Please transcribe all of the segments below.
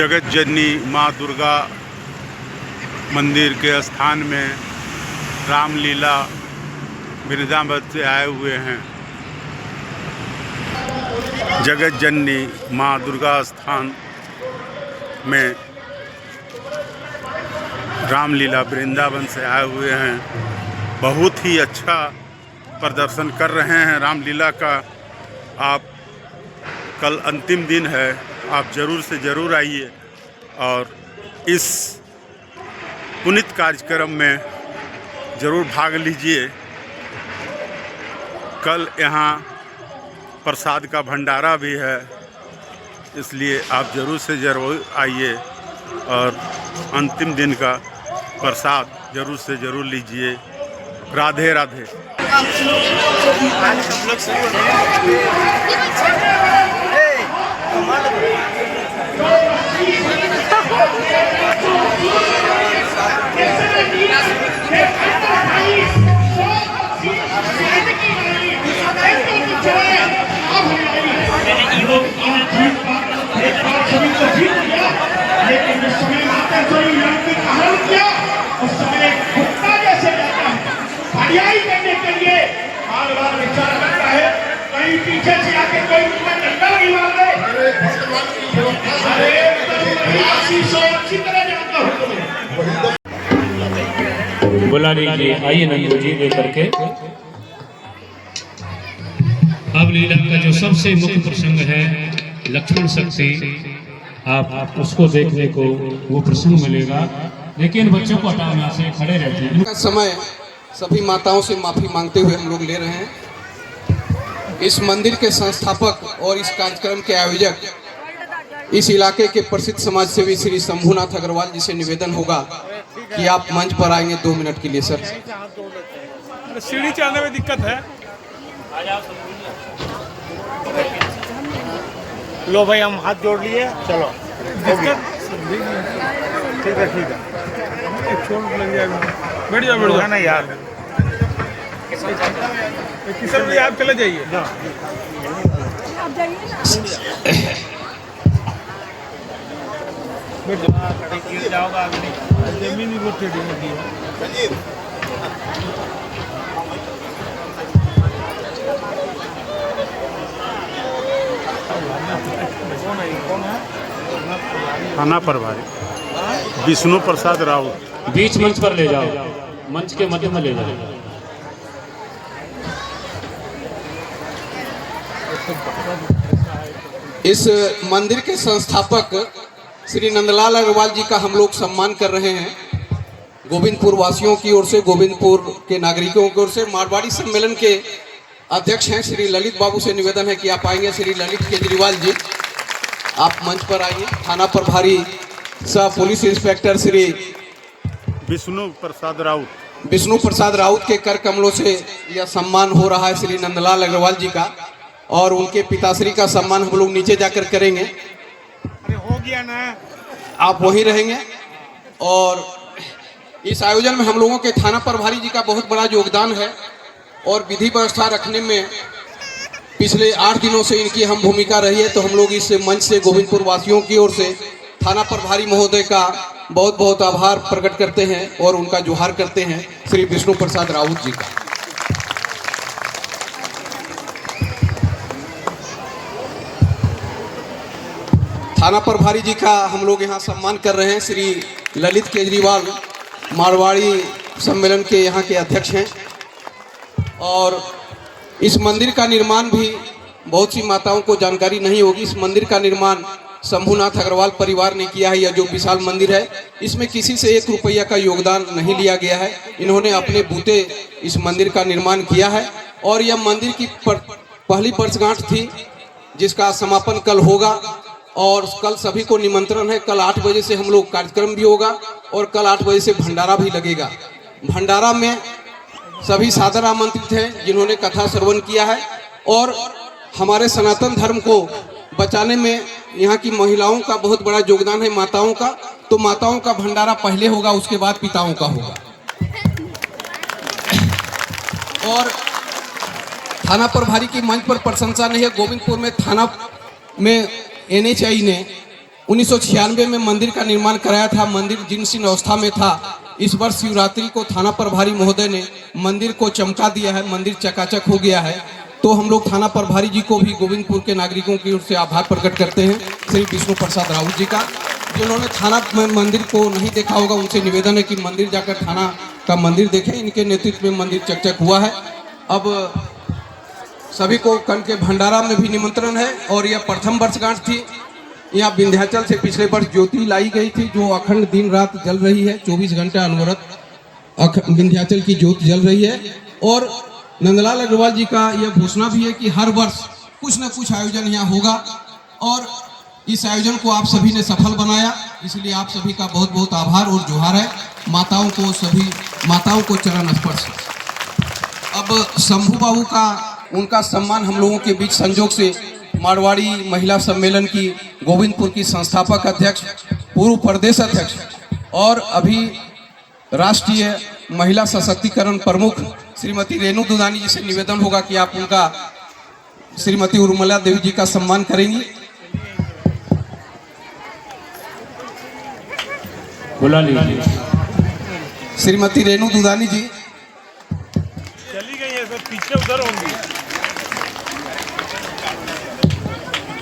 जगत जननी माँ दुर्गा मंदिर के स्थान में रामलीला वृंदावन से आए हुए हैं। जगत जननी माँ दुर्गा स्थान में रामलीला वृंदावन से आए हुए हैं। बहुत ही अच्छा प्रदर्शन कर रहे हैं रामलीला का। आप कल अंतिम दिन है, आप ज़रूर से ज़रूर आइए और इस पुनीत कार्यक्रम में ज़रूर भाग लीजिए। कल यहाँ प्रसाद का भंडारा भी है, इसलिए आप ज़रूर से ज़रूर आइए और अंतिम दिन का प्रसाद ज़रूर से ज़रूर लीजिए। राधे राधे। करने के लिए बार बार विचार करता है, कहीं पीछे से आके कोई मुझे डंडा नहीं मार दे। अरे अच्छी तरह जानता हूँ तुम्हें। बुला लीजिए, आइए नंदू जी लेकर के। अब लीला का जो सबसे मुख्य प्रसंग है लक्ष्मण शक्ति, आप उसको देखने को वो प्रसंग मिलेगा। लेकिन बच्चों को हटाना से खड़े रहते हैं। का समय सभी माताओं से माफ़ी मांगते हुए हम लोग ले रहे हैं। इस मंदिर के संस्थापक और इस कार्यक्रम के आयोजक इस इलाके के प्रसिद्ध समाज सेवी श्री शंभुनाथ अग्रवाल जी से निवेदन होगा कि आप मंच पर आएंगे 2 मिनट के लिए। सर, सीढ़ी चढ़ने में दिक्कत है। लो भाई, हम हाथ जोड़ लिए, चलो। ठीक है ठीक है, छोड़ लग जाएगा। बैठ जाओ ना यार, किशन भी आप चले जाइए। आप जाइए ना, जमीन ही बहुत टेढ़ी होती है। कौन है? थाना प्रभारी विष्णु प्रसाद राउत। बीच मंच पर ले जाओ, मंच के मध्य में ले जाओ। इस मंदिर के संस्थापक श्री नंदलाल अग्रवाल जी का हम लोग सम्मान कर रहे हैं। गोविंदपुर वासियों की ओर से, गोविंदपुर के नागरिकों की ओर से मारवाड़ी सम्मेलन के अध्यक्ष हैं श्री ललित बाबू से निवेदन है कि आप आएंगे। श्री ललित केजरीवाल जी, आप मंच पर आइए। थाना प्रभारी सह पुलिस इंस्पेक्टर श्री विष्णु प्रसाद राउत के कर कमलों से यह सम्मान हो रहा है श्री नंदलाल अग्रवाल जी का, और उनके पिताश्री का सम्मान हम लोग नीचे जाकर करेंगे। अरे हो गया ना, आप वहीं रहेंगे। और इस आयोजन में हम लोगों के थाना प्रभारी जी का बहुत बड़ा योगदान है और विधि व्यवस्था रखने में पिछले 8 दिनों से इनकी हम भूमिका रही है। तो हम लोग इस मंच से गोविंदपुर वासियों की ओर से थाना प्रभारी महोदय का बहुत बहुत आभार प्रकट करते हैं और उनका जोहार करते हैं श्री विष्णु प्रसाद राउत जी का। थाना प्रभारी जी का हम लोग यहाँ सम्मान कर रहे हैं। श्री ललित केजरीवाल मारवाड़ी सम्मेलन के यहाँ के अध्यक्ष हैं। और इस मंदिर का निर्माण भी बहुत सी माताओं को जानकारी नहीं होगी। इस मंदिर का निर्माण शंभुनाथ अग्रवाल परिवार ने किया है। यह जो विशाल मंदिर है, इसमें किसी से 1 रुपया का योगदान नहीं लिया गया है। इन्होंने अपने बूते इस मंदिर का निर्माण किया है और यह मंदिर की पहली वर्षगांठ थी, जिसका समापन कल होगा। और कल सभी को निमंत्रण है। कल 8 बजे से हम लोग कार्यक्रम भी होगा और कल 8 बजे से भंडारा भी लगेगा। भंडारा में सभी सादर आमंत्रित हैं जिन्होंने कथा श्रवण किया है। और हमारे सनातन धर्म को बचाने में यहाँ की महिलाओं का बहुत बड़ा योगदान है, माताओं का। तो माताओं का भंडारा पहले होगा, उसके बाद पिताओं का होगा। और थाना प्रभारी की मंच पर प्रशंसा नहीं है। गोविंदपुर में थाना में NHI ने 1996 में मंदिर का निर्माण कराया था। मंदिर जीर्ण अवस्था में था। इस वर्ष शिवरात्रि को थाना प्रभारी महोदय ने मंदिर को चमका दिया है, मंदिर चकाचक हो गया है। तो हम लोग थाना प्रभारी जी को भी गोविंदपुर के नागरिकों की ओर से आभार प्रकट करते हैं, श्री विष्णु प्रसाद राउत जी का, जिन्होंने थाना में मंदिर को नहीं देखा होगा। उनसे निवेदन है कि मंदिर जाकर थाना का मंदिर देखें। इनके नेतृत्व में मंदिर चकचक हुआ है। अब सभी को कण के भंडारा में भी निमंत्रण है और यह प्रथम वर्षगांठ थी। यहाँ विंध्याचल से पिछले वर्ष ज्योति लाई गई थी, जो अखंड दिन रात जल रही है। 24 घंटा अनवरत विंध्याचल की ज्योति जल रही है। और नंदलाल अग्रवाल जी का यह घोषणा भी है कि हर वर्ष कुछ न कुछ आयोजन यहाँ होगा और इस आयोजन को आप सभी ने सफल बनाया, इसलिए आप सभी का बहुत बहुत आभार और जोहार है। माताओं को, सभी माताओं को चरण स्पर्श। अब शंभू बाबू का उनका सम्मान हम लोगों के बीच संजोग से मारवाड़ी महिला सम्मेलन की गोविंदपुर की संस्थापक अध्यक्ष, पूर्व प्रदेश अध्यक्ष और अभी राष्ट्रीय महिला सशक्तिकरण प्रमुख श्रीमती रेणु दुदानी जी से निवेदन होगा कि आप उनका श्रीमती उर्मिला देवी जी का सम्मान करेंगी। बुला लीजिए श्रीमती रेणु दुदानी जी। चली गई है, सब पीछे उधर होंगी।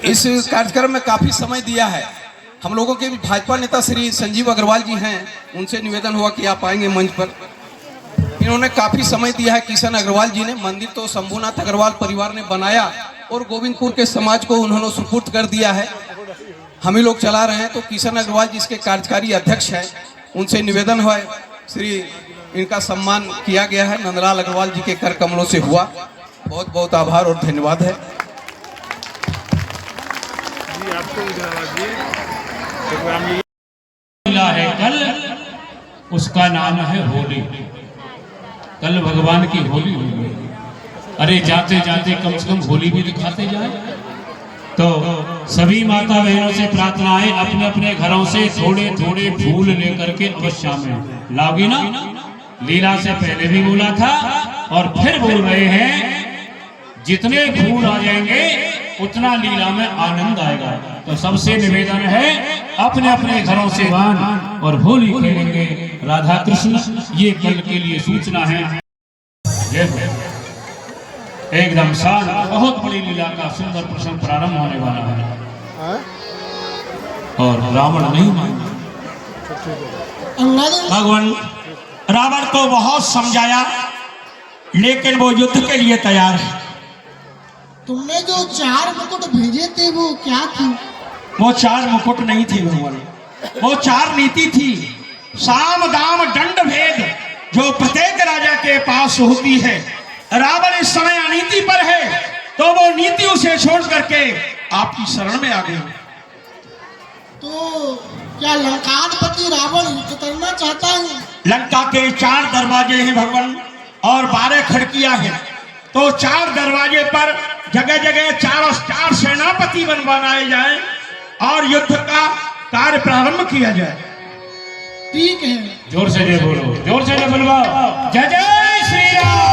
इस कार्यक्रम में काफी समय दिया है। हम लोगों के भाजपा नेता श्री संजीव अग्रवाल जी हैं, उनसे निवेदन हुआ कि आप आएंगे मंच पर। इन्होंने काफी समय दिया है। किशन अग्रवाल जी ने मंदिर तो शंभूनाथ अग्रवाल परिवार ने बनाया और गोविंदपुर के समाज को उन्होंने सुपुर्द कर दिया है। हम ही लोग चला रहे हैं। तो किशन अग्रवाल जी इसके कार्यकारी अध्यक्ष हैं, उनसे निवेदन है श्री इनका सम्मान किया गया है। नंदलाल अग्रवाल जी के कर कमलों से हुआ। बहुत बहुत आभार और धन्यवाद है। है कल, उसका नाम है होली। कल भगवान की होली हुई है। अरे जाते जाते कम से कम होली भी दिखाते जाए। तो सभी माता बहनों से प्रार्थना है, अपने अपने घरों से थोड़े थोड़े फूल लेकर के अवश्य में लाओगी ना। लीला से पहले भी बोला था और फिर बोल रहे हैं, जितने फूल आ जाएंगे उतना लीला में आनंद आएगा। तो सबसे निवेदन है, अपने अपने घरों से वान और होली खेलेंगे राधा कृष्ण। ये कल के लिए सूचना है। एकदम शान, बहुत बड़ी लीला का सुंदर प्रसंग प्रारंभ होने वाला है और रावण नहीं माना। भगवान रावण को बहुत समझाया, लेकिन वो युद्ध के लिए तैयार है। तुमने जो 4 मुकुट भेजे थे वो क्या थी? वो 4 मुकुट नहीं थे भगवान, वो 4 नीति थी। साम दाम दंड भेद जो प्रत्येक राजा के पास होती है। रावण इस समय अनीति पर है, तो वो नीति उसे छोड़ करके आपकी शरण में आ गए। तो क्या लंकाधिपति रावण युद्ध करना चाहता है? लंका के 4 दरवाजे हैं भगवान और 12 खिड़कियां हैं। तो 4 दरवाजे पर जगह जगह 4 सेनापति बनाए जाए और युद्ध का कार्य प्रारंभ किया जाए। ठीक है। जोर से जय बोलो, जोर से जय बोलो। जय जय श्री राम।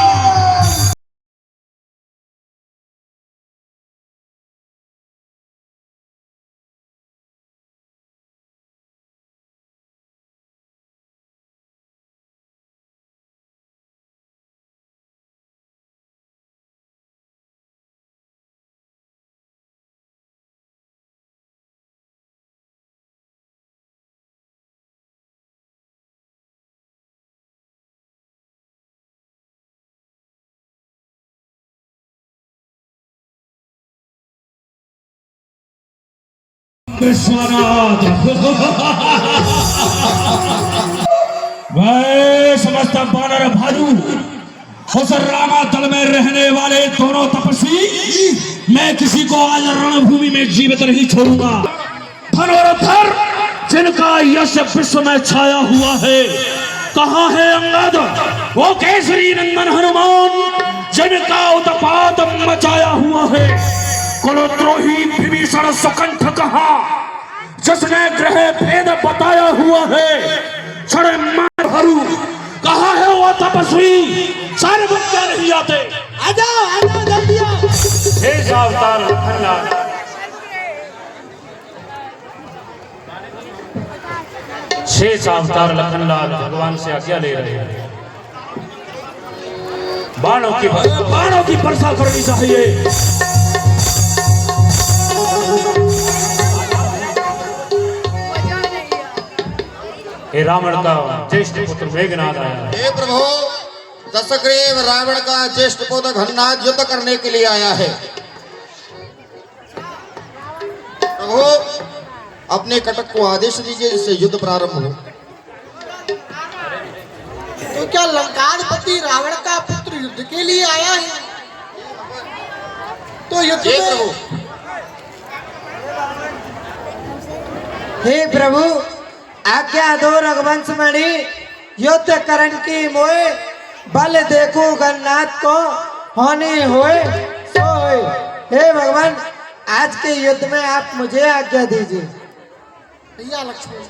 विश्वनाथ वह समस्त वानर भालू उस रामा दल में रहने वाले दोनों तपस्वी, मैं किसी को आज रणभूमि में जीवित नहीं छोड़ूंगा। धनुर्धर जिनका यश विश्व में छाया हुआ है, कहाँ है अंगद वो केसरी नंदन हनुमान जिनका उत्पात मचाया हुआ है। कुलद्रोही विभीषण सुकंठ कहा जिसने ग्रह भेद बताया हुआ है। छड़े मार हरू कहाँ है वो तपस्वी, सारे मुख क्या नहीं आते। आजा आजा जल्दी आओ। हे सावधान शेष अवतार लखनलाल भगवान से आज्ञा ले रहे हैं। बाणों की वर्षा करनी चाहिए। हे रावण का ज्येष्ठ पुत्र मेघनाद आया। हे प्रभु, दशग्रीव रावण का ज्येष्ठ पुत्र घननाद युद्ध करने के लिए आया है। प्रभु, अपने कटक को आदेश दीजिए जिससे युद्ध प्रारंभ हो। तो क्या लंकाधिपति रावण का पुत्र युद्ध के लिए आया है? तो युद्ध हे में प्रभु, हे प्रभु, आज्ञा दो रघुवंश मणि, युद्ध करण की मोए, बल देखो गन्नाथ को होने होए सोए। हे भगवान, आज के युद्ध में आप मुझे आज्ञा दीजिए। भैया लक्ष्मण,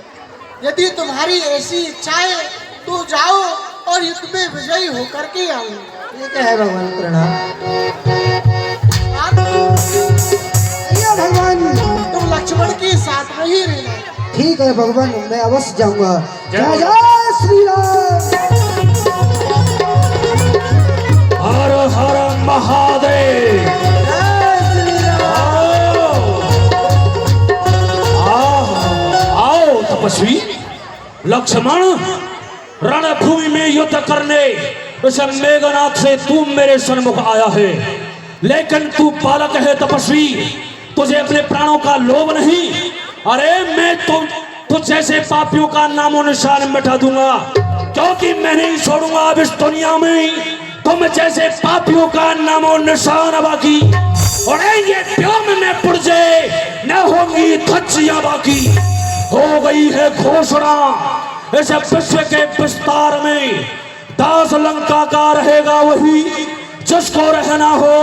यदि तुम्हारी ऐसी इच्छा है तो जाओ और युद्ध में विजयी होकर के आओ। ठीक है भगवान, प्रणाम। भगवान, तुम लक्ष्मण के साथ में ही रहना। ठीक है भगवान, मैं अवश्य जाऊंगा। जय जय श्री राम। हर हर महादेव। जय श्री राम। आओ तपस्वी लक्ष्मण, रणभूमि में युद्ध करने उस मेघनाथ से तू मेरे सन्मुख आया है, लेकिन तू बालक है तपस्वी, तुझे अपने प्राणों का लोभ नहीं। अरे मैं तुझ जैसे पापियों का नामो निशान मिटा दूंगा, क्योंकि मैं नहीं छोड़ूंगा अब इस दुनिया में तुम जैसे पापियों का नामो निशान बाकी। उड़ेंगे व्योम में पुर्जे, न होंगी धज्जियां बाकी। हो गई है घोषणा, इस विश्व के विस्तार में दास लंका का रहेगा वही, जिसको रहना हो